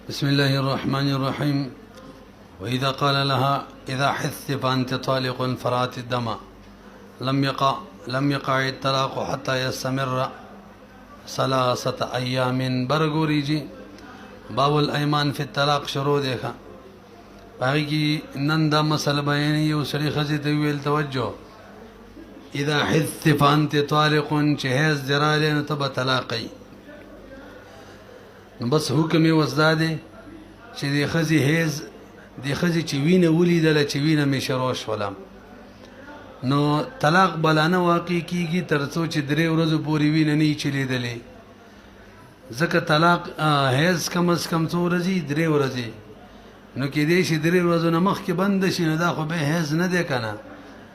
بسم الله الرحمن الرحيم. وإذا قال لها إذا حثت فأنت طالق فرات الدم لم يقع الطلاق حتى يستمر 3 أيام. برګوري جی باب الأيمان في الطلاق شروع دیکھا باقی کی نن دا مسئلہ بیانی یو سړي ښځې ته ویل توجه اذا حثت فانت طالق چې حیض درالی نو ته به طلاقی. نو بس حکم یې اوس دا دی چې د ښځې حیض د ښځې چې وینه ولیدله چې وینه مې شروع شوله نو طلاق بلا نه واقع کیږي تر څو چې 3 ورځو پورې وینه نه وي چلیدلې. ځکه طلاق حیض کم از کم څو ورځې 3 ورځې نو کېدای شي 3 ورځو نه مخکې بند شي نو دا خو به حیض نه دی که نه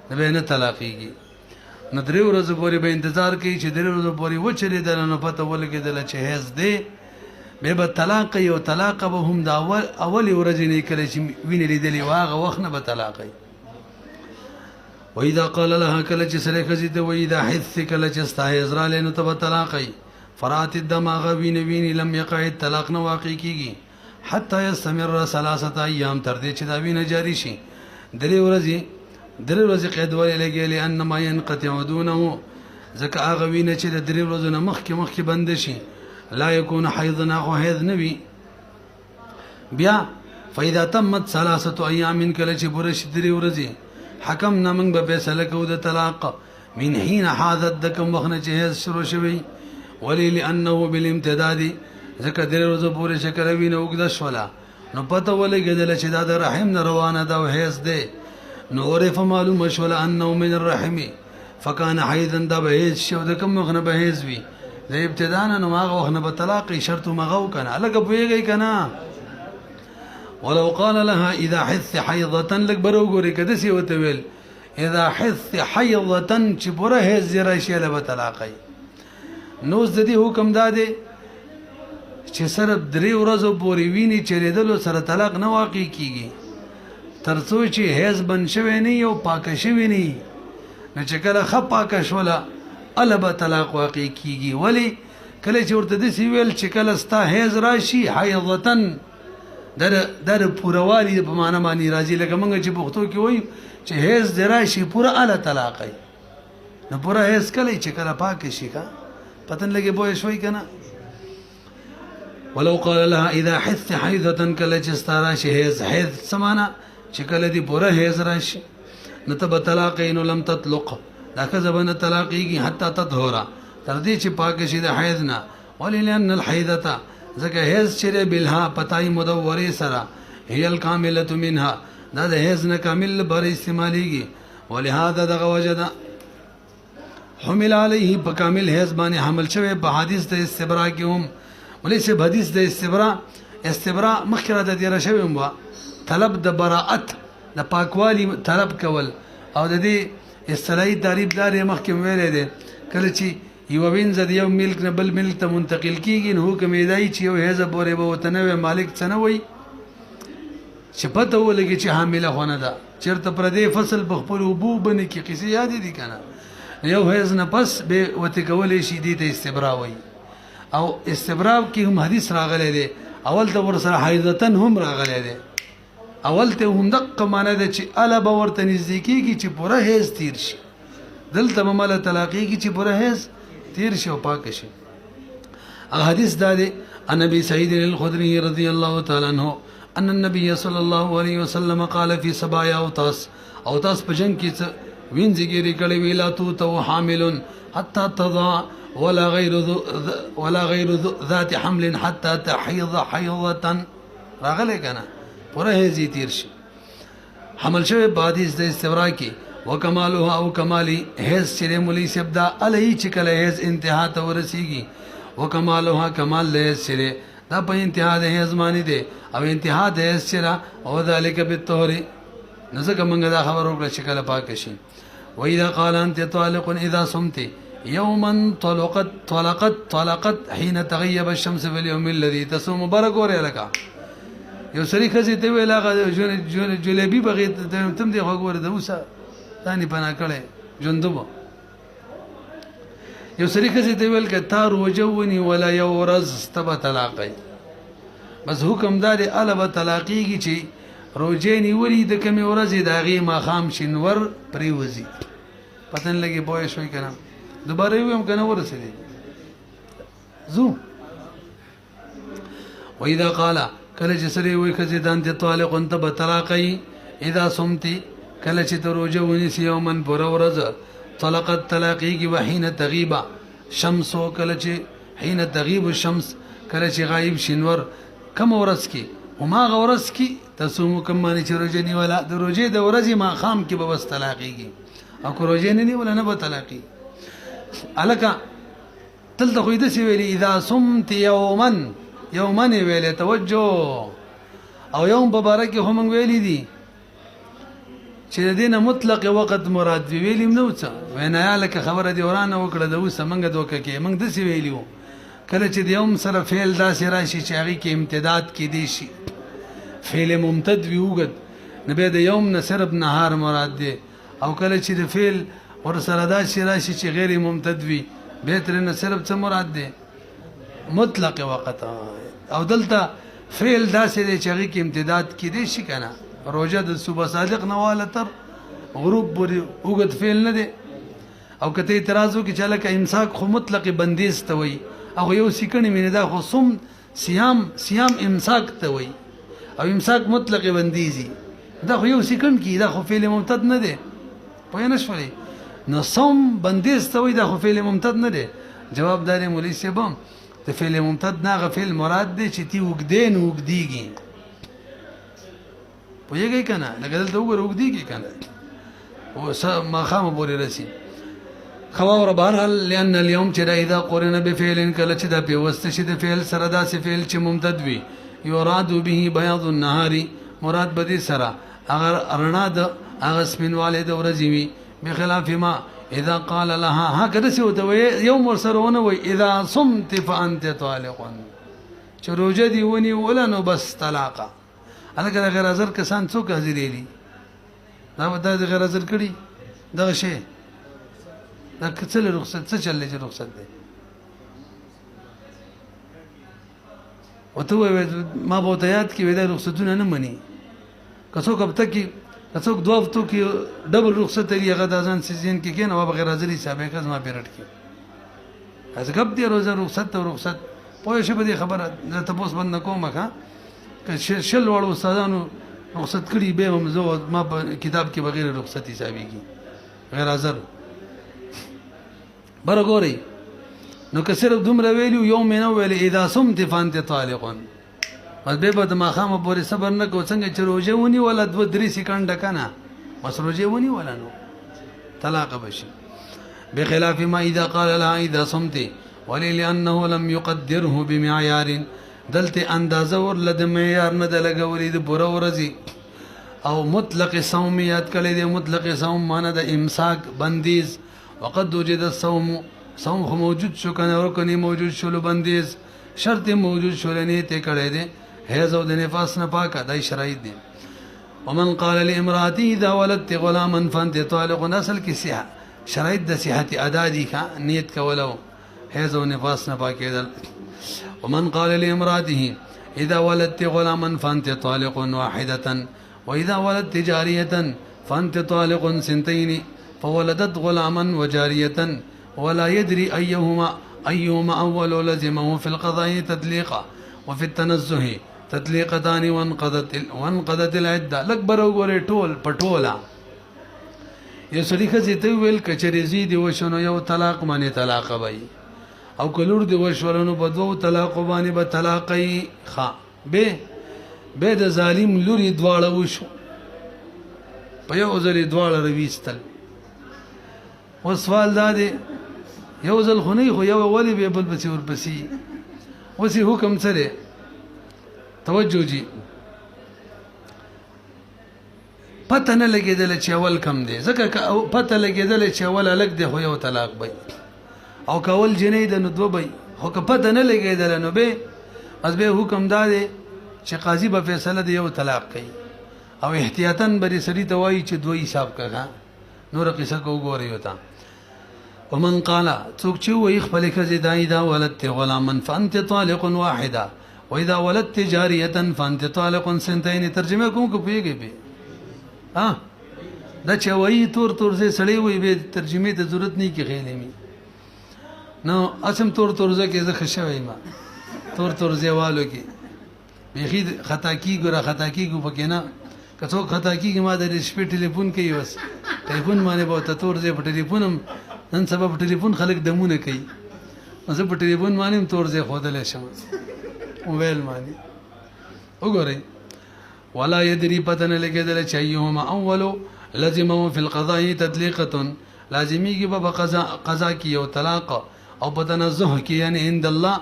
د به نه طلاقېږي. نو 3 ورځو پورې به انتظار کوي چې 3 ورځو پورې وچلېدله نو پته ولګېدله چې حیض دی بیا به طلاق کوي او طلاق به هم د اولې ورځې نه کله چې وینې لیدلې وه هغه وخت نه به طلاق کوي. وإذا قال لها کله چې سړی ښځې ته وایي اذا حثت کله چې ستا حیض رالی نو ته به طلاق کوي فرات الدم هغه وینې وینې لم یقع طلاق نه واقع کېږي حتی یستمر 3 ایام تر دې چې دا وینه جاري شي 3 ورځې قید ولې لګي لأنما ينقطع دونه ځکه هغه وینه چې د 3 ورځو نه مخکې بند شي لا يكون حيضا او حیض نه وي. بیا فإذا تمت 3 ایام کله چې پوره شي 3 ورځې حکمنا موږ به فیصله کوو د طلاق من حين حاضت د کوم وخت نه چې حیض شروع شوی ولې لأنه بالامتداد ځکه 3 ورځو پورې چې کله وینه اوږده شوله نو پته ولګېدله چې دا د رحم نه روانه ده او حیض دی نو عرف معلومه شوله انه من الرحم فکان حیضا دا به حیض شي او د کوم وخت نه به حیض وي د ابتدا نه نو هغه وخت نه به طلاق شرط مغه وکنه لکه پوهېږئ که نه. ولو قال لها اذا حثت حیضة لږ بر وګورئ که داسې ورته ویل اذا حثت حیضة چې پوره حیض دې راشي هله به طلاقوي. نو اوس د دې حکم دا دی چې صرف 3 ورځو پورې وینې چلېدلو سره طلاق نه واقع کېږي تر څو چې حیض بند شوی نه وي او پاکه شوې نه وي نو چې کله ښه پاکه شوله هله به طلاق واقع کېږي. ولې کله چې ورته داسې ویل چې کله ستا حیض راشي حیضتن دا د پوروالي په معنا باندې راځي لکه موږ چې پښتو کې وایو چې حیض دې راشي پوره هله طلاقوي. نو پوره حیض کله چې کله پاکه شي که پتن لګې پوه شوئ که نه. ولو قال لها اذا حثت حیضة کله چې ستا راشي حیض څه معنا چې کله دې پوره حیض راشي نو ته به طلاقوي نو لم تطلق دا ښځه به نه طلاقېږي حتی تطهره تر دې چې پاکه شي د حیض نه. ولې لأن الحیضة ځکه حیض چې دی بالها پتای مدورې سره هي الکاملة منها دا د حیض نه کامل لپاره استعمالیږي. ولهذا دغه وجه ده حمل علیه په کامل حیض باندې حمل شوی په حدیث د استبرا کې هم ولې چې حدیث د استبرا مخکې را د تېره شوی هم وه طلب د براءت د پاکوالي طلب کول او د دې اصطلاحي تعریف دار یې مخکې ویلی دی کله چې یوه وینځه د یو ملک نه بل ملک ته منتقل کېږي نو حکم یې دی چې یو حیضه پورې به ورته نوی مالک څه نه وایي چې پته ولګي چې حامله خو نه ده چېرته پردی فصل په خپلو اوبو بنې کې قصې یادې دي که نه یو حیض نه پس به ورته کولی شي دې ته استبرا وایي. او استبرا کې هم حدیث راغلی دی اول ته ورسره حیضتن هم راغلی دی اول ته هم دقه معنی ده چې اله به ورته نږدې کېږي چې پوره حیض تیر شي دلته به مله طلاقېږي چې پوره حیض تیر شي او پاکه شي. حدیث دا دی عن ابي سعيد الخدري رضي الله تعالى عنه ان النبي صلى الله عليه وسلم قال في سبايا اوتاس په جنگ کې وینځي ګيري کړي ویلا تو حامل حتى تضع ولا غير ذات حمل حتى تحيض حيضة راغله کنه پوره حیض تیر شي حمل شوی په حدیث د استبرا کې وکمالها او کمالی حیض چې مولی سبدا علی چې کله حیض انتها ته ورسیږي وکمالها کمال حیض چې دا په انتها د حیض باندې دی او انتها د حیض چې او ذالک بالطهر نو ځکه موږ دا خبر وکړه چې کله پاک شي. واذا قال انت طالق اذا صمت يوما طلقت حين تغيب الشمس في اليوم الذي تصوم برګورې لکه یو سړي ښځې ته ویل هغه جلیبي بغې تم دې غوږ ورده اوسه دانی پناه کړی جندوبه یو سړي ښځې ته ویل که تا روژه ونیوله یو ورځ ته به طلاقوي بس حکم دا دی اله به طلاقېږي چې روژې نیولي د کمې ورځې د هغې ماښام شینور پرېوځي پته نه لګي پوه شوئ که نه دوباره یې ویم که نه ورسېدې ځو واذا قال کله چې سړی وایي ښځې ته انت طالقون ته به طلاقوي اذا صمتي کله چې ته روژه ونیسي یومن پوره ورځ طلقت طلاقېږي وحین تغیبه شمس کله چې حین تغیب الشمس کله چې غایب شینور کم ورځ کې هماغه ورځ کې تصوم کم باندې چې روژه نیوله د روژې د ورځې ماښام کې به بس طلاقېږي او که روژې نه نیوله نه به طلاقېږي هلکه دلته خو یې داسې ویلي اذا صمت یوما یوما یې ویلی توجه او یوم په باره کې خو موږ ویلي دي چې د دې نه مطلق وخت مراد وي ویلي هم نه و څه وینایا لکه خبره دې ورانه وکړه د اوسه موږ دوکه کې موږ داسې ویلي وو کله چې د یوم سره فعل داسې راشي چې هغې کې امتداد کېدی شي فعل ممتد وي اوږد نو بیا د یوم نه صرف نهار مراد دی او کله چې د فعل ورسره داسې راشي چې غیر ممتد وي بیا ترې نه صرف څه مراد دی مطلق وخت او دلته فعل داسې دی چې هغې کې امتداد کېدی شي که نه روژه د صبح صادق نه واله تر غروب پورې اوږد فعل نه دی او که ته اعتراض وکړي چې هلکه امساک خو مطلق بندیز ته وایي هغه یو سیکنډ مینې دا خو صیام امساک ته وایي او امساک مطلق بندیزي دا خو یو سیکنډ کې دا خو فعل ممتد نه دی پوه نه شولې نو صوم بندیز ته وایي دا خو فعل ممتد نه دی جواب دا دی مولوي صاحب د فعل ممتد نه هغه فعل مراد دی چې تی اوږدې نو اوږدېږي پوهېږئ که نه لکه دلته وګوره اوږدېږي که نه ماښامه پورې رسي ښه واوره بهرحال لأن اليوم چې دا اذا قرن بفعل کله چې دا پیوسته شي د فعل سره داسې فعل چې ممتد وي یراد به بیاض النهار مراد به دې سره هغه رڼا د هغه سپینوالی د ورځې وي بخلاف ما اذا قال لها هکه داسې ورته وایي یوم ورسره ونه وایي اذا صمت فانت طالق چې روژه دې ونیوله نو بس طلاقه هلکه د غیر حاضر کسان څوک حاضرېږي دا به دا د غیر حاضر کړي دغه شی دا څه رخصت څه چل دی چې رخصت دی ورته ووایي ما به ورته یاد کړي دا رخصتونه نه مني که څوک هفته کې که څوک دوه هفتو کې ډبل رخصت لري هغه د اذان سیزن کې کښېنه هغه به غیر حاضر حسابې که زما پیرډ کې هسې ګپ دی روزه رخصت ته رخصت پوه شوې په دې خبره زه تپوس بند نه کوم ښه که شل واړو استادانو رخصت کړي بیا هم زه ما په کتاب کې بغیر رخصت حسابېږي غیر حاضر بره ګورئ نو که صرف دومره ویلي یو مې نه ویلې اذا صمت فانت طالقون بس بیا به د ماښامه پورې صبر نه کوو څنګه چې روژه ونیوله 2-3 سیکنډه که نه بس روژه ونیوله نو طلاقه به شي بخلاف ما اذا قال لها اذا صمت ولې لأنه لم يقدره بمعیار دلته اندازه ورله د معیار نه ده لګولې د پوره ورځې او مطلق صوم یاد کړی دی مطلق صوم معنی د امساک بندیز وقد وجد الصوم صوم خو موجود شو کنه رکنی موجود شلو بندیز شرط موجود شلو نیت کړی دی حیض او د نفاس نه پاکه دای شرایط دي ومن قال لامراته اذا ولدت غلاما فانت طالق اصل کې صحه شرایط د صحت ادا دي ښه نیت کولو حیض او نفاس نه پاکېدل ومن قال لامراته اذا ولدت غلاما فانت طالق واحده واذا ولدت جاريه فانت طالق سنتين فولدت غلاما وجاريه ولا يدري ايهما اول لزمه في القضاء تطليقا وفي التنزه تطليقتان وانقضت العده لکبر وګورې ټول پټولا یو سړي ښځې ته ویل کچرې زوی دې وشو نو یو طلاق باندې طلاق وایي او که لور دې وشوله نو په دوو طلاقو باندې به طلاقوي ښه بیا د ظالم لورې دواړه وشو په یو ځل یې دواړه راویستل اوس سوال دا دی یو ځل خو نه خو یو ولې بیا بل پسې ورپسې اوس یې حکم څه دی توجه جی پته نه لګېدله چې اول کم دی ځکه که پته لګېدله چې اول هلک دی خو یو طلاق بی او که اول جنۍ ده نو دوه بی خو که پته نه لګېدله نو بیا بس بیا حکم دا دی چې قاضي به فیصله د یو طلاق کوي او احتیاطاً به دې سړي ته وایي چې دوه حساب کړه نوره قصه که وګورئ ورته ومن قال څوک چې وایي خپلې ښځې دا ولدت غلاما فانت طالق واحده واذا ولدت جاریه فانت طالق سنتين ترجمه کوم کو پیږي به ها دا چې وایي تور تور زې سړی وي به ترجمه ته ضرورت نه کی خېلې می نو اسم تور تور زې کې زه خښوي ما تور تور زېوالو کې بيخي خطا کی ګره خطا کی ګو پکې نه کڅو خطا کی ما د شپې ټلیفون کوي وس ټلیفون باندې به ته تور زې په ټلیفون نن سبب ټلیفون خلک دمونه کوي زه په ټلیفون باندې تور زې خودلې شم موبایل باندې وګورئ ولا يدري پتن لګیدل چې یوما اولو لازمه في القضاء تطليقه لازمي کې به قضا کی او طلاق او په تنزه کې یعنی عند الله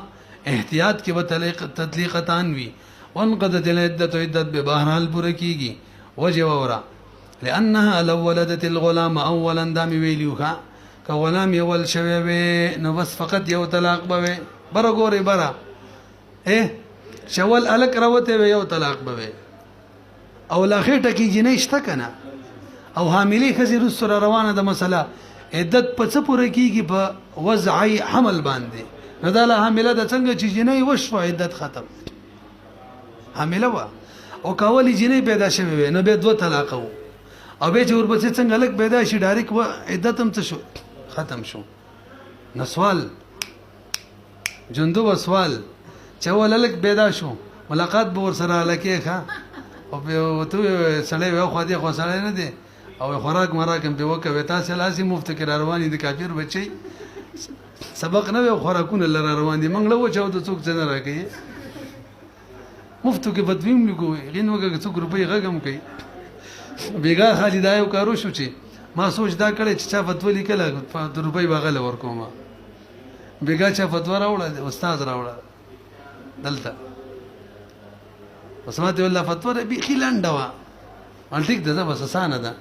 احتیاط کې به تطلیقتان وي وانقضت العده عدت به بهرحال پوره کیږي وجه ورا لانها لو ولدت الغلام اولا دام ویلوها ک غلام یول شوی نو بس فقط یو طلاق به بره ګوري بره شول الک راوته یو طلاق به او لا خېټه کې جنې شته کنه او حاملې خزي رسره روانه د مسله عدت په څه پوره کیږي په وضعي حمل باندې نو دا له حامله د څنګه چې جنې وشو عدت ختم حامله وا او کاولي جنې پیدا شوه نو به دوه طلاق او به چې ورپسې څنګه لک پیدا شي ډایرک و عدت هم څه شو ختم شو نو سوال جندو سوال چول لک پیدا شو ملاقات به ور سره لکه ښا او په تو سړی یو خو دې خو سړی نه دی او خوراک مراکم په وکه تاسو لاسي مفتکر رواني د کافر بچي سبق نه یو خوراکونه لره روان دي منګله و چاو د څوک څنګه راکې مفتو کې بدویم لګوي غین وګه څوک روپۍ غږم کوي بیګا خالد آیو کارو شو چې ما سوچ دا کړی چې چا فتوا لیکله د روپۍ باغله ورکوم بیګا چا فتوا راوړه استاد راوړه دلته وسمعت والله فتوا به خلانډه وا ان ټیک ده بس اسانه ده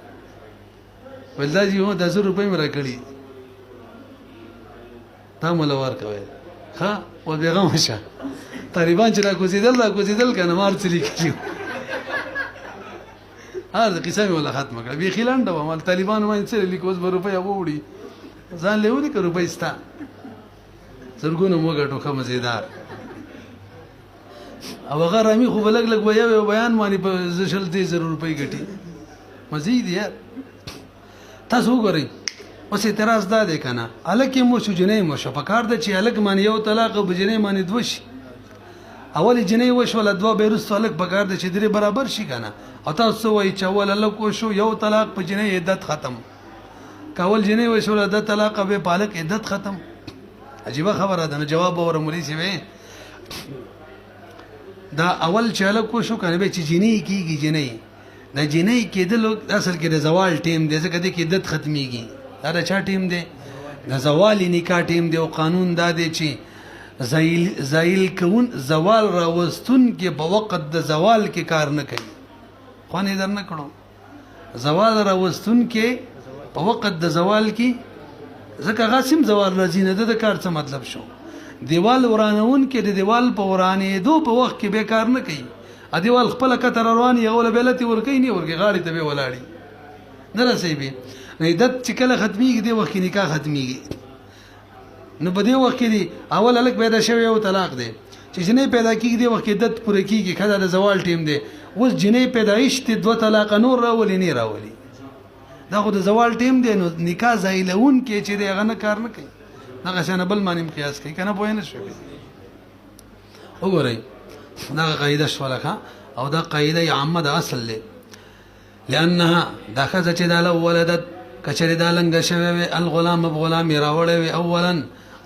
ولداجی هو 10 روپۍ مرا کړی تا مولوار کوي ها او بیغم شه طالبان چې را کوزیدل کنه مار چلی کیو هر قسم ولا ختم کړ به خلانډه وا مال طالبان باندې څه لیکوز به روپۍ وړي ځان له ودی ک روپۍ ستا زرګونو موګه ټوخه مزیدار او هغه رامي خو بلګ لګ ویا بیان باندې په زشل دي ضرور پي ګټي مزید یار تاسو وګورئ اوس اعتراض دا دی کنه الکه مو شو جنې مو شو پکار د چې الک باندې یو طلاق او بجنې باندې دوش اول جنې وش ولا دوا بیرست الک پکار د چې درې برابر شي کنه او تاسو وای چې اول الک شو یو طلاق په جنې عدت ختم کاول جنې وش ولا د طلاق به پالک عدت ختم عجیب خبره ده جواب اور مولوی سی وې دا اول چاله کو شو کنه به چې جنې کیږي جنې دا جنې کېدل اصل کې د زوال ټیم دی ځکه د کې عدت ختميږي دا چا ټیم دی د زوال نکاح ټیم دی او قانون دا دی چې زایل کون زوال راوستون کې په وخت د زوال کې کار نه کوي خو نه در نه کړو زوال راوستون کې په وخت د زوال کې ځکه غاسم زوال راځي نه د کار څه مطلب شو دیوال ورانون کې د دیوال په ورانې دو په وخت کې به کار نه کوي ا دیوال خپل کتر روان یو له بلتی ور کوي نه ورګي غاړي ته به ولاړی نه رسېږي به نه عدت چې کله ختميږي دی وخت نکاح ختميږي نو په دې وخت کې اول الک پیدا شوی او طلاق دی چې جنې پیدا کیږي دی وخت عدت پوره کیږي کله د زوال ټیم دی اوس جنې پیدایش ته دوه طلاق نور راولي نه راولي دا خو د زوال ټیم دی نو نکاح زایلون کې چې دی غنه کار نه کوي هغه څنګه بل معنی قیاس کوي کنه پوه نه شو وګورئ دا قاعده شولکه او دا قاعده عامه ده اصل له لانها دا خزه چې دا ولدت کچری دا لنګ شوی الغلام بغلام راوړې اولا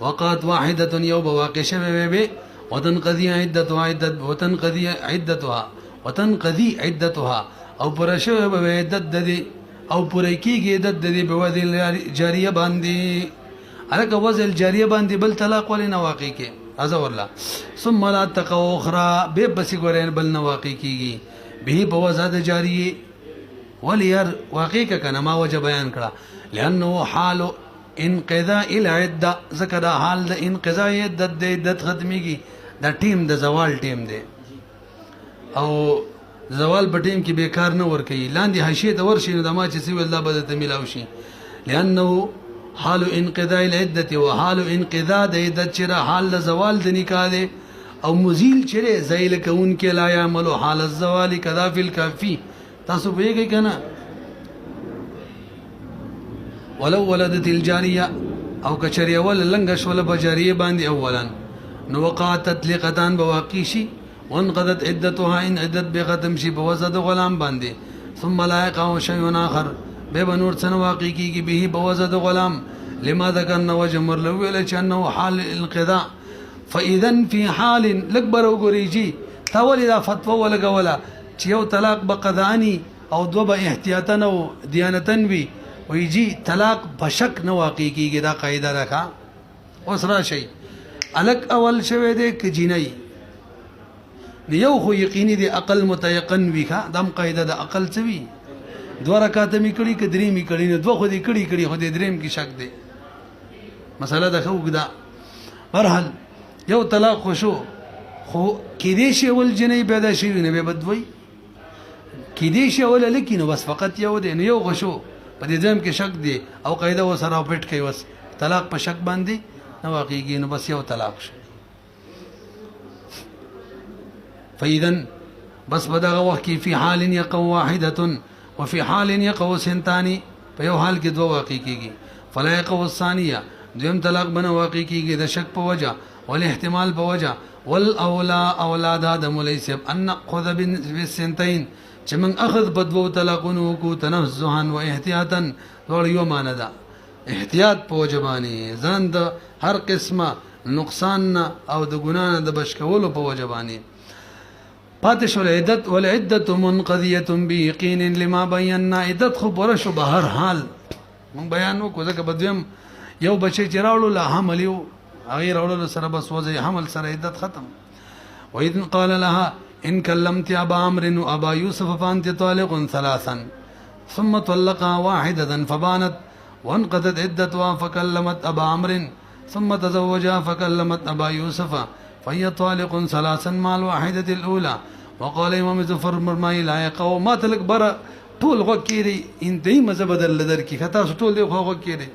وقات واحده یوب واقع شوی به وتنقضي عدتها او پر شوی به عدت د او پر کیږي عدت د به ودی جاریه باندې الک وزل جاریه باندې بل طلاق ولې نه واقع کې ازه والله ثم لا تقوا اخرى به بس ګورین بل نه واقع کیږي به په وزاد جاریه ولير واقع کنه ما وجه بیان کړه لانه حال انقضاء العده ذکر حال د انقضاء عدت ختميږي دا ټیم د زوال ټیم دی او زوال په ټیم کې بیکار نه ور کوي لاندې حاشیه ته ورشي نو د ما چې سی الله بده ته ملاوي شي لانه حال انقضاء العده وحال انقضاء د عدت چر حال زوال د نکاح دی او مزیل چره زیل کون کې لا یعمل حال الزوال کذا فی الکافی تاسو پیږئ کنه ولو ولدت الجاریه او کچری اول لنګش ولا بجاریه باندې اولا نو وقعت تطلیقتان بواقع شي وانقضت عدتها ان عدت بختم شي بوزد غلام باندې ثم لا يقع شيء اخر به بنور سن واقع کیږي به بوزد غلام لما ذكرنا وجمر لو ویل چې انه حال الانقضاء فاذا في حال لکبر وګریږي تولي دا فتوا ولګولا چې یو طلاق بقضانی او دو به احتیاطا او دیانتن وی ویجی طلاق بشک نه واقع کیږي دا قاعده راکا اوس راشي الک اول شوه دې ک جنای یو خو یقیني دی عقل متيقن وی کا دم قاعده د عقل څوی دوه رکعات می کړي ک درې می کړي نه دوه خو دې کړي خو دې دریم کې شک دی مساله د خو دا مرحل یو طلاق خو شو خو کې دې شی ول جنې پیدا شي نه به بدوي کې دې شی ول لکینو بس فقط یو دی نه یو خو شو په دې ځم کې شک دی او قاعده وسره پټ کوي وس طلاق په شک باندې نه واقعي نو بس یو طلاق شو فاذا بس بدغه وخت کې في حال يقع واحده وفي حال يقع سنتان په یو حال کې دوه واقع کیږي فلا يقع الثانيه دویم طلاق بنا واقع کیږي د شک په وجه ول احتمال په وجه اولاد ادم ليس ان ناخذ بالسنتين چې من اخذ بدو طلاقونو کو تنزها و احتیاطا ټول یو معنی ده احتیاط په وجبانی ځان د هر قسمه نقصان او د ګنا د بشکولو په وجبانی پاتش العدت والعدت منقضيه بيقين لما بينا عدت خبر شو به هر حال مون بیانو کو ځکه بدویم یو بچی چراولو لا حمل یو غیر اولو سره بس وځي حمل سره عدت ختم واذ قال لها ان كلمت ابا عمرو وابا يوسف فانت طالق ثلاثا ثم طلقها واحده فبانت وانقضت عدتها فكلمت ابا عمرو ثم تزوجها فكلمت ابا يوسف فهي طالق ثلاثا مع الواحده الاولى وقال امام زفر مرمای لا يقو ما تلك بر طول غکيري انتي مذهب بدل لدر کی خطا ټول دی غکيري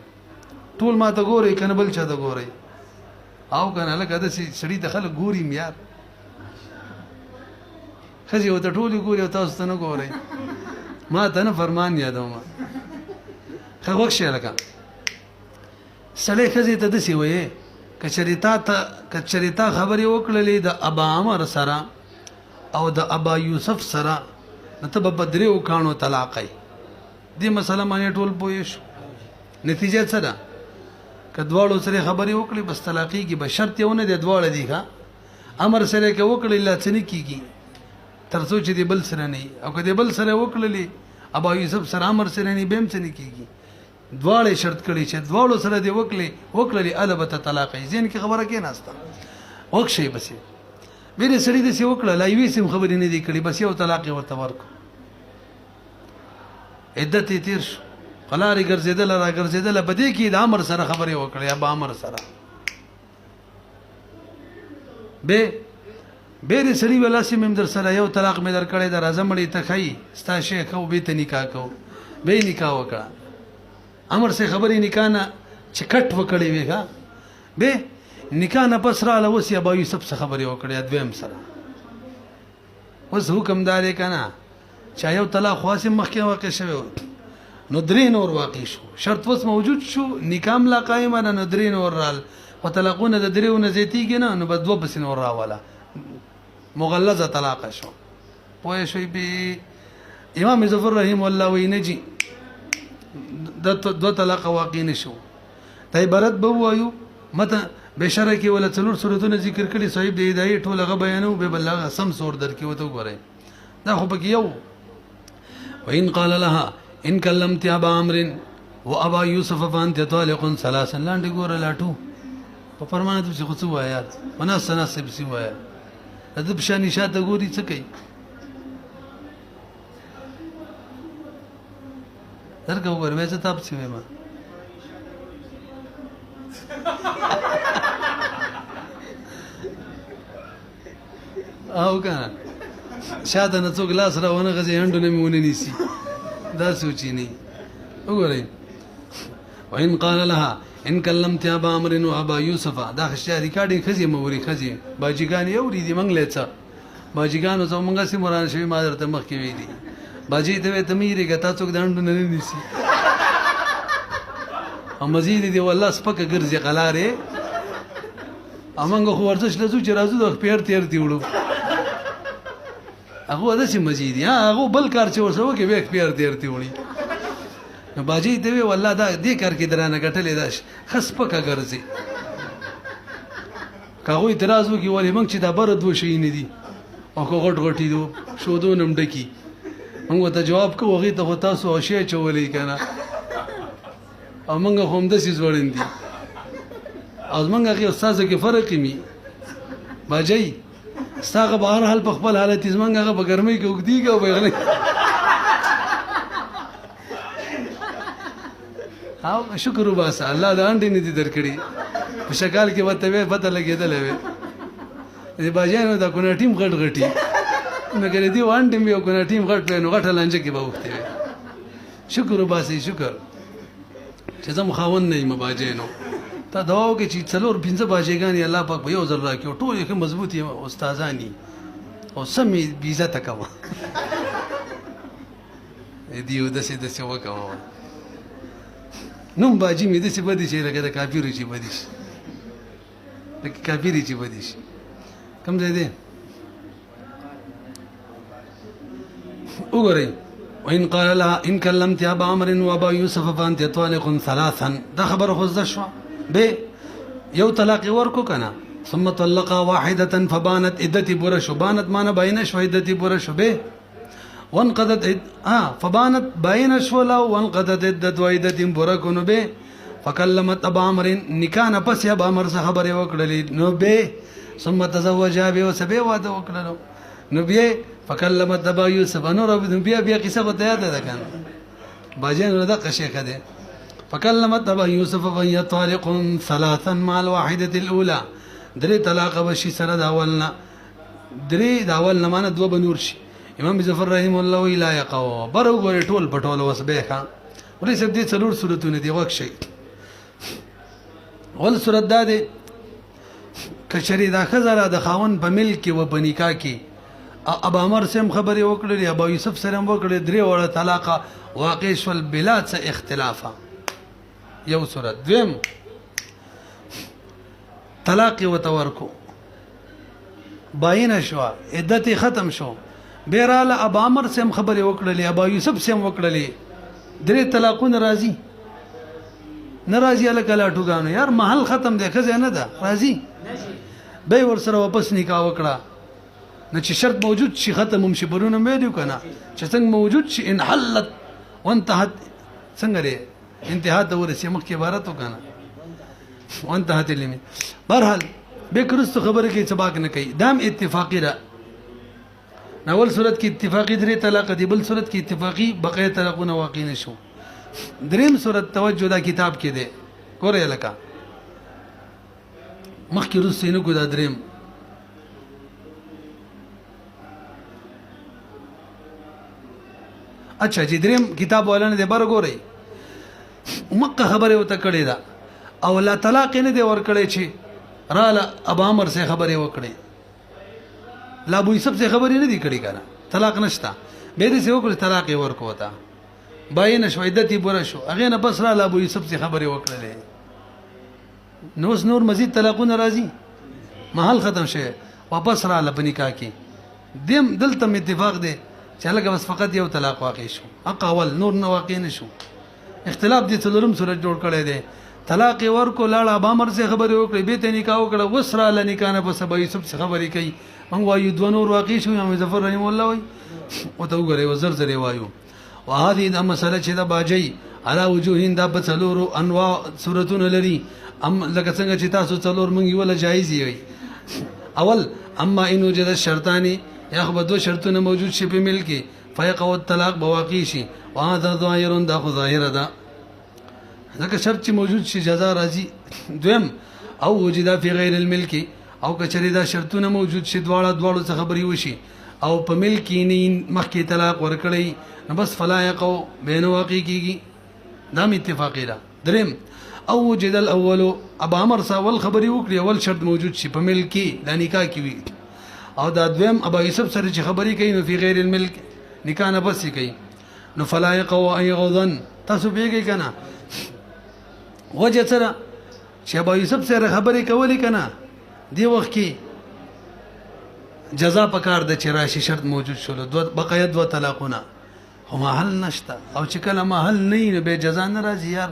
ټول ما ته ګوري کنه بل چا ته ګوري او کنه لکه د سړی ته خلک ګوري یار خزي وته ټول ګوري او تاسو ته نه ګوري ما ته نه فرمان یادوم خو وښه لکه سړی خزي ته د سی وې کچریتا خبرې وکړلې د ابا عمر سره او د ابا یوسف سره نته په بدریو کانو طلاقای دې مسله باندې ټول پوښ نتیجه څه ده کدوالو سره خبرې وکړي بس طلاقي کې به شرط یو نه دی دواړه دی ښا امر سره کې وکړي لا څه نه کیږي تر څو چې دی بل سره نه او کله بل سره وکړلې ابا یوسف سره امر سره نه بهم څه نه کیږي دواړه شرط کړي چې دواړو سره دی وکړلې البته طلاقي زین کې خبره کې نهسته وښه بس مې سړی د سی وکړه لا یوې سم خبرې نه دی کړي بس یو طلاق ورته ورکو عدت تیر شو قلاري ګرځیدل را ګرځیدل بده کې د امر سره خبرې وکړې ابا امر سره به سړی ولا سیم در سره یو طلاق مې در کړې در اعظم مړی ته خای ستا شیخ او به ته نکاح کو به نکاح وکړه امر سے خبرې نکاح نه چې کټ وکړې ویګه به نکاح نه پس را لوسی ابا یوسف څخه خبرې وکړې دویم سره اوس حکم دار کنه چا یو طلاق خاصه مخکې واقع شوی نو درې نور واقع شو شرط وس موجود شو نکاح لا قائمه نه درې نور رال او طلاقونه د دریونه زیتیږي نه نو بدو بس نور راواله مغلظه طلاق شو پوه شوی به امام ظفر رحم الله وینجی د دو طلاق واقع نشو ته عبارت به وایو مته بشره کې ولا څلور صورتونه ذکر کړي صاحب د هدايه ټول غ بیانو به بلغه سم صور در کې وته ګورئ دا خو پکې یو وان قال لها ان كلمت ابا عمرو وابا يوسف فانت طالق ثلاثا لاندې ګوره لاټو په فرمانه ته څه څه وایا وناس ناسب سی وایا د بشانی شاته ګوري څه کوي درګه وګوره مې څه تاسو ما او کنه شاته نه څوک لاس راونه غزي هندو نه مونږ نيسي دا سوچي نه وګورئ وان قال لها ان کلمت ابا عمرو و ابا یوسف دا خشیا ریکارډینګ خزي موري خزي باجیګان یو ری دي منګلې څه باجیګانو زو مونږه سي مران شوی ما درته مخ کې وی دي باجی ته ته مې ریګه تاسو دانډو نه نیسی او مزید دی والله سپکه ګرځي قلاره امنګ خو ورزش لزو چې راځو د پیر تیر دی وړو هغه د سي مزید یا هغه بل کار چې ورسره کې به پیر تیر دی وړي نو باجی ته وی والله دا دې کار کې درانه غټلې دا خس پکه ګرځي کاوه اعتراض وکي ولې موږ چې دا بر دو شي نه دي او کو غټ غټي دو شو دو نم ډکی موږ ته جواب کوو غي ته تاسو او شی چولې کنه او موږ هم د سیس وړاندې او موږ هغه استاد کې فرق می باجی ستاغه بهر حال په خپل حالت زمونږ هغه په ګرمۍ کې وګدیږي او بغلی او شکر وباسه الله دا انډې نه دي درکړي په شکل کې وته به پته لګېدلې وي دې باجانو دا کو ټیم غټ غټي نو ګره دی وان ټیم یو کو ټیم غټ نو غټه لانجه کې به وخته وي شکر وباسه شکر چې زم خاون نه یم باجانو تا دواو کې چې څلور پنځه باجېګانی الله پاک په یو ځل راکړي ټول یې مضبوطي استادانی او سمې بیزه تکوا دیو دسه دسه وکاو نوم باجی مې دسه بدی چې لکه د کافیرو چې بدی شي د کافیری چې بدی شي کوم ځای دی وګورئ وإن قال لها إن كلمت أبا عمرو وأبا يوسف فأنت طالق ثلاثا دا خبر خو شو به یو طلاق ورکو کنه ثم طلقها واحدة فبانت عدتي برشو بانت معنا باینه شو عدتي برشو به وانقضت فبانت باینه شو لا وانقضت عدت وعدتي بركن به فكلمت ابا عمرو نکان پس ابا عمرو خبره وکړلې نو به ثم تزوج به وسبه واده وکړلو نو به فكلمت ابا يوسف انور بیا قصه کو ته ده کنه باجن ردا قشه کده فكلمت ابا يوسف وهي طالق ثلاثا مع الواحده الاولى درې طلاق وشي سره داولنا درې داولنا معنا دو بنور شي امام ظفر رحم الله لا يقوا برو ګور ټول پټول وسبه ښا ولې سب دې څلور صورتونه دی وک شي ول صورت ده کچری دا خزر د خاون په ملک و په نکاح کې ابا عمر سم خبرې وکړې ابا یوسف سره وکړې درې وړه طلاق واقع شول بلا څه اختلافا یو صورت دویم طلاق وتورکو باینه شو عدت ختم شو بیراله ابا عمر سم خبرې وکړلې ابا یوسف سم وکړلې درې طلاقونه راځي ناراضي الک لا ټوګانو یار محل ختم دی خزه نه ده راځي به ور سره واپس نکاح وکړه نه چې شرط موجود شي ختم هم شي برونه مې دی کنه چې څنګه موجود شي ان حلت وانتهت څنګه لري انتها ته ورسې مخکې عبارت وکنه وانتهت لمن برحال به کرست خبره کې سباق نه کوي دام اتفاقی را اول صورت کې اتفاقی درې طلاق دی بل صورت کې اتفاقی بقيه طلاقونه واقع نشو دریم صورت توجه دا کتاب کې دی ګوره لکه مخکې روسي نه ګدا دریم اچھا چې دریم کتاب ولنه دی بر ګورئ مکه خبره وته کړی دا او لا طلاق نه دی ور کړی چې رااله ابا عمر سره خبره وکړي لا ابو یوسف سره خبره نه دی کړی کنه طلاق نشتا به دې سره وکړي طلاق ورکو وتا باین شو عدتي بور شو هغه نه بس رااله ابو یوسف سره خبره وکړلې نور مزید طلاقونه راځي محل ختم شه واپس رااله په نکاح کې دیم دلته اتفاق دی چې هغه بس فقط یو طلاق واقع شو اقوال نور نه واقع نشو اختلاف دي څلورم صورت جوړ کړی دی طلاق ورکو لاړه ابا عمر سره خبرې وکړې به ته نکاح وکړه وسره ل نکاح نه پس ابو یوسف سره خبرې کوي موږ وایو دوه نور واقع شو امام ظفر رحم الله وای او ته وګورئ وزر زری وایو وهذه د مسله چې دا باجی علا وجوهین دا په څلورو انواع صورتونه لري لکه څنګه چې تاسو څلور مونږ ولا جایز وي اول اما ان وجد الشرطان یا خو دو شرطونه موجود شي په ملک فيقع الطلاق بواقع شي وهذا ظاهر دا خو ظاهر ده ځکه شرط چې موجود شي جزا راځي دویم او وجد فی غیر الملک او کچری دا شرطونه موجود شي دواړو څخه خبري وشي او په ملک نه مخکې طلاق ورکړي نو بس فلا يقع بین واقع کیږي دا اتفاقی ده دریم او وجد الاول ابا امر سا اول خبري وکړي اول شرط موجود شي په ملک کې د نکاح کې وي او دا دویم ابا یوسف سره چې خبري کوي نو په غیر الملک نکاح نه بس کوي نو فلا يقوا اي غضن تاسو بیګی کنه وجه سره چې ابا یوسف سره خبري کوي کنه دی وخت کې جزا پکار د چې راشي شرط موجود شول بقایا دو طلاقونه هم حل نشته او چې کله ما حل نه به جزا ناراضي یار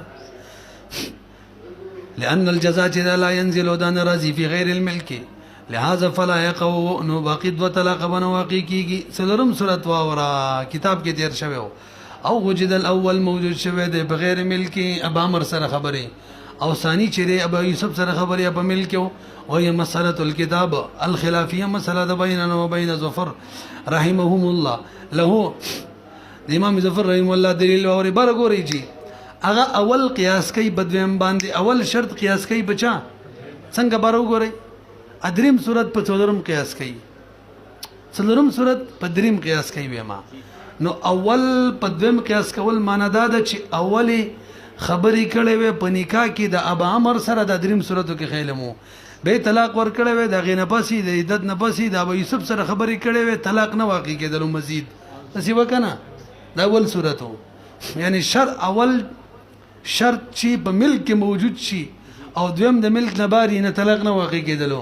لأن الجزاء لا ينزل ودان راضي في غير الملك لهذا فلا يقو نو باقي دو طلاق بنو واقع کیږي سلرم صورت واورا کتاب کې تیر شوی او وجد الاول موجود شوی دی بغیر ملک ابا امر سره خبره او ثاني چې ابا یوسف سره خبره په ملک وهي مسألة الكتاب الخلافية مسألة بيننا وبين زفر رحمهم الله له امام زفر رحمه الله دلیل اور برګوري جی هغه اول قیاس کوي بدویم باندې اول شرط قیاس کوي بچا څنګه برګوري ادریم صورت په څلورم قیاس کوي څلورم صورت په دریم قیاس کوي ویما نو اول په دویم قیاس کول معنا دا ده چې اولی خبرې کړې وې په نکاح کې د ابا امر سره د دریم صورتو کې خیلمو به طلاق ور کړې وې د غینه پسې د عدت نه پسې د ابا یوسف سره خبرې کړې وې طلاق نه واقع کېدل مزید اسی وکنه دا اول صورتو یعنی اول شرط چې په ملک موجود شي او دویم د ملک نه باري نه طلاق نه واقع کېدلو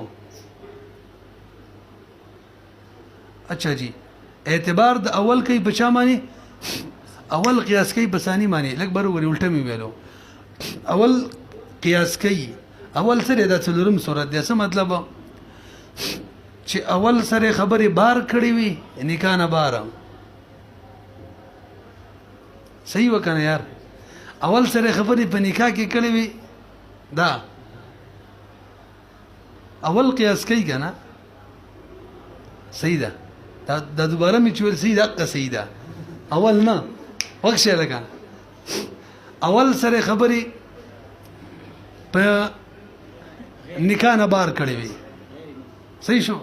اچھا جی اعتبار د اول کوي بچا معنی اول قیاس کوي بسانی معنی لکه بروري الټه می ویلو اول قیاس کوي اول سره د څلورم صورت دی څه مطلب چې اول سره خبره بار کړی وي نکاح نه بار صحیح وکنه یار اول سره خبره په نکاح کې کړی وي دا اول قیاس کوي کنه صحیح ده دا دوباره می چول صحیح ده صحیح ده اول نه وښه لګا اول سره خبره په نکاح نه بار کړی وي صحیح شو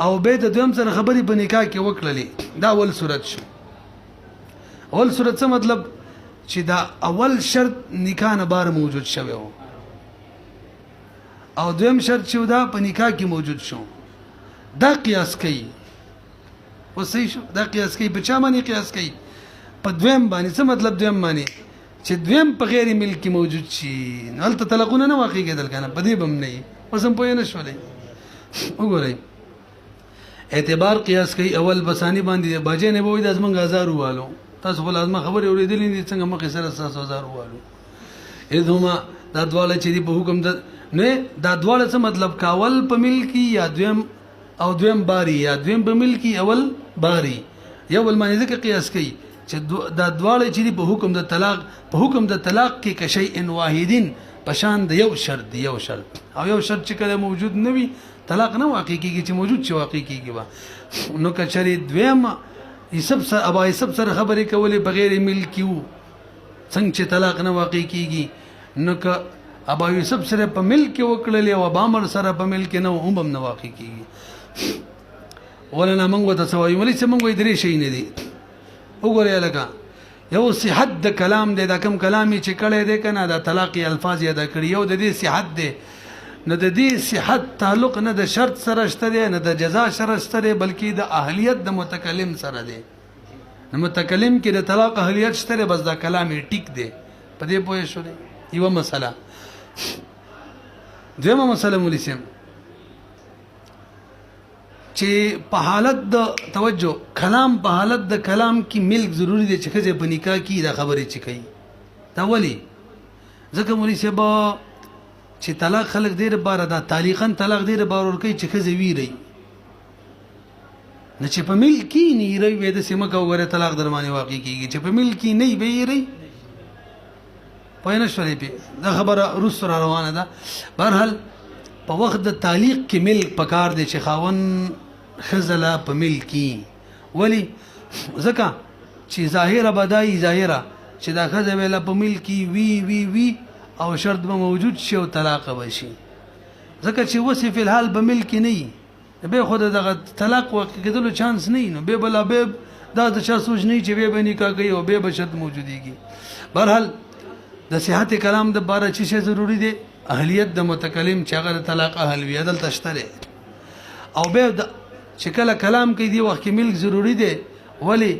او به د دویم سره خبرې په نکاح کې وکړلې دا اول صورت شو اول صورت څه مطلب چې دا اول شرط نکاح نه بار موجود شوی او دویم شرط چې دا په نکاح کې موجود شو دا قیاس کوي او صحیح شو دا قیاس کوي په چا باندې قیاس کوي په دویم باندې څه مطلب دویم باندې چې دویم په غیر ملک موجود شي هلته طلاقونه نه واقع کېدل کنه په دې بم نه اوس هم پوه نه شولې وګورئ اعتبار قیاس کوي اول بسانی باندې باجې نه وای د ازمن غزار والو تاسو خو لازم خبرې اورېدلې دي څنګه مخې سره 7000 والو اذهما دا دواله چې په حکم د نه دا دواله څه مطلب کاول په ملکی یا دویم او دویم باری یا دویم په ملکی اول باری یو بل معنی ځکه قیاس کوي چې دا دواله چې په حکم د طلاق کې کشیء واحدین پشان د یو شرط او یو شرط چې کله موجود نه وي طلاق نه واقع کیږي چې موجود چې واقع کیږي نو کچري دویم یسب سره خبرې کولې بغیر ملکی وو څنګه چې طلاق نه واقع کیږي نو ک ابا یوسف سره په ملک وکړلې او ابا امر سره په ملک نه هم نه واقع کیږي ولنا منغو تسوي ولې څه منغو درې شي نه دي وګورئ لکه یو صحت د کلام دی دا کوم کلامي چې کړي دی کنه دا طلاق الفاظ یې دا کړی یو د دې صحت دی نه د دې صحت تعلق نه د شرط سره شته دی نه د جزا سره شته دی بلکې د اهلیت د متکلم سره دی نو متکلم کې د طلاق اهلیت شته دی بس دا کلام یې ټیک دی په دې پوه شو دی یو مسله دویمه مسله مولسم چې په حالت د توجه کلام په حالت د کلام کې ملک ضروری دی چې خزه په نکاح کې دا خبرې چې کوي دا ولی ځکه مولوی صاحب چې طلاق خلق ډیر بار دا تعلیقاً طلاق ډیر بار ور کوي چې خزه ویری نه چې په ملک کې نه ویری د سیمه کا وګوره طلاق درمانه واقع کیږي چې په ملک کې نه ویری پاینه شولې په دا خبره روس روانه ده بهرحال په وخت د تعلیق کې ملک پکار دی چې خاون خزله په ملکی ولی ځکه چې ظاهره بدای ظاهره چې دا خزه ویله په ملکی وی او شرط به موجود شي او طلاق وشي ځکه چې وصف فی الحال په ملکی نه به خود دغه طلاق وکړلو چانس نه نو به بلا به دا د چا سوچ نه چې به نکاح کوي او به شرط موجوديږي بهرحال د صحت کلام د باره چې شی ضروری دی اهلیت د متکلم چې هغه طلاق اهل وي عدل تشتره او به چې کله کلام کوي دی وخت کې ملک ضروری دی ولی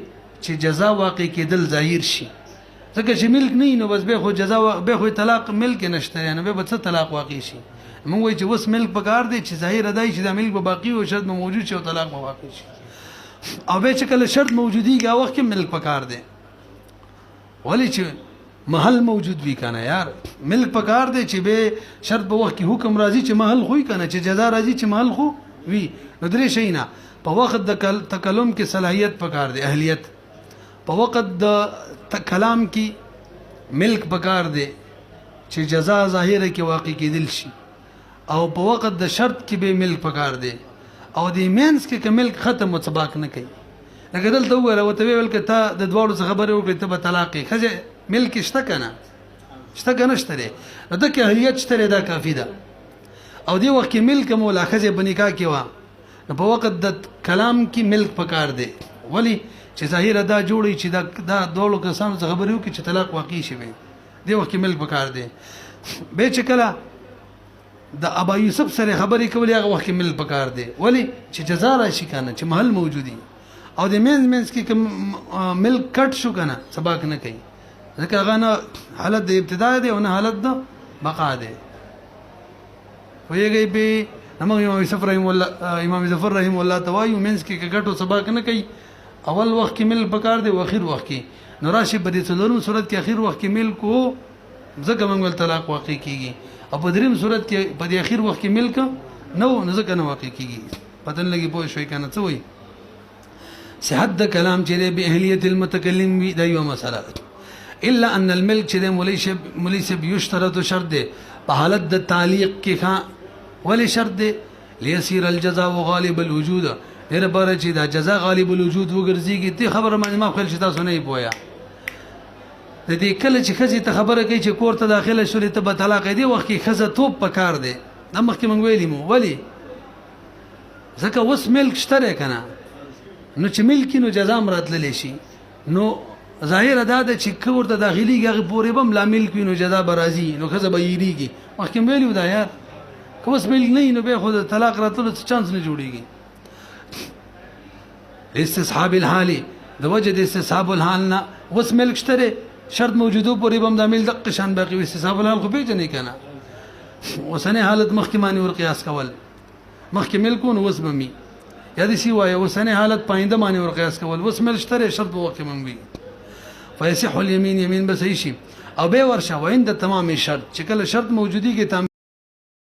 چې جزا واقع کېدل ظاهر شي ځکه چې ملک نه نو بس به خو جزا به خو طلاق ملک نشته نه به څه طلاق واقع شي موږ وایي چې وس ملک پکار دی چې ظاهر ادای شي د ملک به باقی او شرط موجود شي او طلاق به واقع شي او به چې کله شرط موجودی هغه وخت کې ملک پکار دی ولی چې محل موجود وی کنه یار ملک پکار دی چې به شرط په وخت کې حکم راځي چې محل خوې کنه چې جزا راځي چې محل خو وی نو درې شي نه په وخت د تکلم کې صلاحیت پکار دی اهلیت په وخت د کلام کې ملک پکار دی چې جزا ظاهره کې واقع کېدل شي او په وخت د شرط کې به ملک پکار دی او د مینس کې ملک ختم متسباق نه کوي لکه دلته وره وته ویل کې ته د دوړو څخه خبرې وکړې ته به طلاق خځه ملک شته کنه شته ده کې اهلیت شته دا کافی ده او دی وخت کې ملک ملاحظه بنکاح کې وا په وخت د کلام کې ملک پکار دی ولی چې ظاهر دا جوړي چې دا دوړو کسانو څخه خبرې وکړي چې طلاق واقع شي دی وخت کې ملک پکار دی به چې کله د ابا یوسف سره خبرې کولې هغه وخت کې ملک پکار دی ولی چې جزا راشي کنه چې محل موجودي او د مینز کې ملک کټ شو کنه سباق نه کوي ځکه هغه نه حالت د ابتدا دی او نه حالت د بقا دی ویږي به امام ظفر رحم الله توایو مینز کې کټو سباق نه کوي اول وخت کې ملک پکار دی او اخر وخت کې نو راشي په دې څلورم صورت کې اخر وخت کې ملک او ځکه موږ طلاق واقع کیږي او په دریم صورت کې په دې اخر وخت کې ملک نو ځکه نه واقع کیږي پتن لګي پوه شوي کنه څه وایي صحت د کلام چې به اهلیت المتکلم وی دا یو مسله الا ان الملك چې ملیسب یشترط شرط دی په حالت د تعلیق کې ښا ولی شرط دی ليصير الجزاء غالب الوجود ډېر بار چې دا جزاء غالب الوجود وګرځيږي ته خبره ما خپل شي تاسو نه پوهیا د دې کله چې خزي ته خبره کوي چې کور ته داخله شولې ته به طلاق دی وخت کې خزه توپ پکار دی دا مخکې مونږ ویلی مو ولی ځکه وس ملک شته کنه نو چې ملک نو جزا مراتللی شي نو ظاهر ادا ده چې کور ته داخلي هغه پورې بم لا ملک نو جزا برازي نو خزه به یریږي مخکې ویلو دا یار کوس ملک نه نو به خود طلاق راتلو چانس نه جوړیږي استصحاب الحال د وجه د استصحاب الحال نه وس ملک شته شرط موجودو پورې بم د مل د قشان باقي استصحاب الحال خو پیژنې کنه وسنه حالت مخکې معنی ور قیاس کول مخکې ملکون وس بمي یا دې سی وای وسنه حالت پاینده معنی ور قیاس کول وس مل شته شرط په وخت منوي فیصح اليمين يمين بس شي او به ورشه وعند تمام شرط چې کله شرط موجودي کې